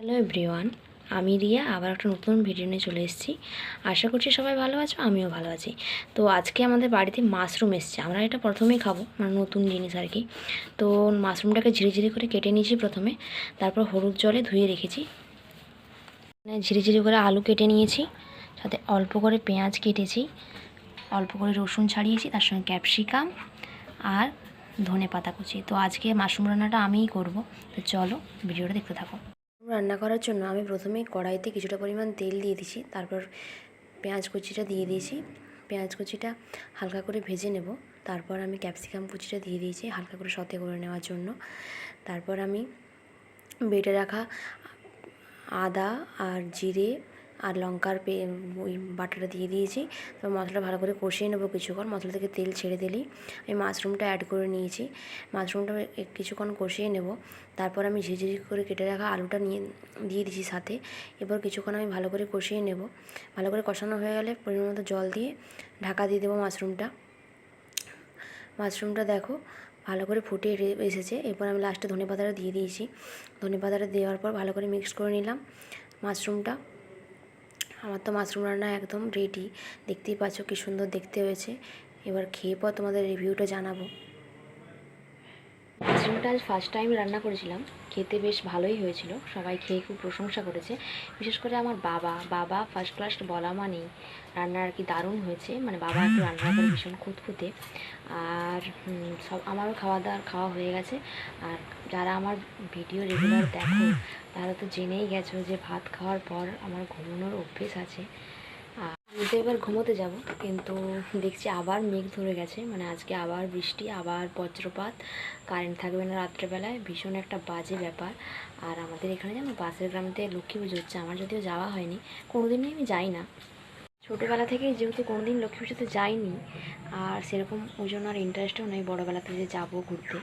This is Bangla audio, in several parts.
হ্যালো এভরিওয়ান, আমি রিয়া আবার একটা নতুন ভিডিও নিয়ে চলে এসেছি। আশা করছি সবাই ভালো আছো, আমিও ভালো আছি। তো আজকে আমাদের বাড়িতে মাশরুম এসছে, আমরা এটা প্রথমেই খাবো, মানে নতুন জিনিস আর কি। তো মাশরুমটাকে ঝিরি ঝিরি করে কেটে নিয়েছি প্রথমে, তারপর হলুদ জলে ধুয়ে রেখেছি। মানে ঝিরি ঝিরি করে আলু কেটে নিয়েছি, সাথে অল্প করে পেঁয়াজ কেটেছি, অল্প করে রসুন ছাড়িয়েছি, তার সঙ্গে ক্যাপসিকাম আর ধনে পাতা কুচি। তো আজকে মাশরুম রান্নাটা আমিই করব, তো চলো ভিডিওটা দেখতে থাকো। রান্না করার জন্য আমি প্রথমেই কড়াইতে কিছুটা পরিমাণ তেল দিয়ে দিয়েছি, তারপর পেঁয়াজ কুচিটা দিয়ে দিয়েছি। পেঁয়াজ কুচিটা হালকা করে ভেজে নেব। তারপর আমি ক্যাপসিকাম কুচিটা দিয়ে দিয়েছি হালকা করে সতে করে নেওয়ার জন্য। তারপর আমি বেটে রাখা আদা আর জিরে আর লঙ্কার ওই বাটাটা দিয়ে দিয়েছি। তো মশলাটা ভালো করে কষিয়ে নেবো কিছুক্ষণ। মশলা থেকে তেল ছেড়ে দিলেই আমি মাশরুমটা অ্যাড করে নিয়েছি। মাশরুমটা কিছুক্ষণ কষিয়ে নেব। তারপর আমি ঝিঝিঝি করে কেটে রাখা আলুটা দিয়ে দিয়েছি সাথে। এবার কিছুক্ষণ আমি ভালো করে কষিয়ে নেব। ভালো করে কষানো হয়ে গেলে পরিমাণ মতো জল দিয়ে ঢাকা দিয়ে দেবো মাশরুমটা দেখো ভালো করে ফুটে এসেছে। এরপর আমি লাস্টে ধনেপাতাটা দিয়ে দিয়েছি। ধনেপাতাটা দেওয়ার পর ভালো করে মিক্স করে নিলাম মাশরুমটা। আমার তো মাশরুম রান্না একদম রেডি, দেখতেই পাচ্ছ কী সুন্দর দেখতে হয়েছে। এবার খেয়ে পর তোমাদের রিভিউটা জানাবো। মাশরুমটা আজ ফার্স্ট টাইম রান্না করেছিলাম, খেতে বেশ ভালোই হয়েছিল। সবাই খেয়ে খুব প্রশংসা করেছে, বিশেষ করে আমার বাবা ফার্স্ট ক্লাস বলা মানেই রান্না আর কি দারুণ হয়েছে। মানে বাবা একটু রান্না করে ভীষণ খুঁতখুঁতে। আর সব আমারও খাওয়া হয়ে গেছে। আর যারা আমার ভিডিও রেগুলার দেখো তারা তো জেনেই গেছো যে ভাত খাওয়ার পর আমার ঘুমানোর অভ্যেস আছে। আমি তো এবার ঘুমোতে যাব, কিন্তু দেখছি আবার মেঘ ধরে গেছে, মানে আজকে আবার বৃষ্টি, আবার বজ্রপাত, কারেন্ট থাকবে না রাত্রেবেলায়, ভীষণ একটা বাজে ব্যাপার। আর আমাদের এখানে যেন পাশের গ্রামেতে লক্ষ্মী পুজো হচ্ছে, আমার যদিও যাওয়া হয়নি, কোনোদিনই আমি যাই না ছোটোবেলা থেকেই, যেহেতু কোনোদিন লক্ষ্মী পুজোতে যাইনি আর সেরকম ওই জন্য আর ইন্টারেস্টও নেই বড়োবেলাতে যে যাবো ঘুরতে।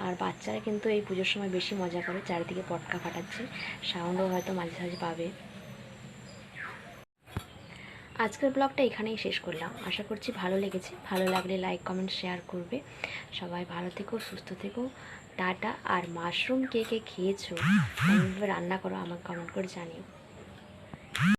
আর বাচ্চারা কিন্তু এই পুজোর সময় বেশি মজা করে, চারিদিকে পটকা ফাটাচ্ছে, সাউন্ডও হয়তো মাঝে সাঝে পাবে। আজকের ব্লগটা এখানেই শেষ করলাম। আশা করছি ভালো লেগেছে। ভালো লাগলে লাইক কমেন্ট শেয়ার করবে। সবাই ভালো থেকো, সুস্থ থেকো, টাটা। আর মাশরুম কে কে খেয়েছো, রান্না করো, আমাকে কমেন্ট করে জানিও।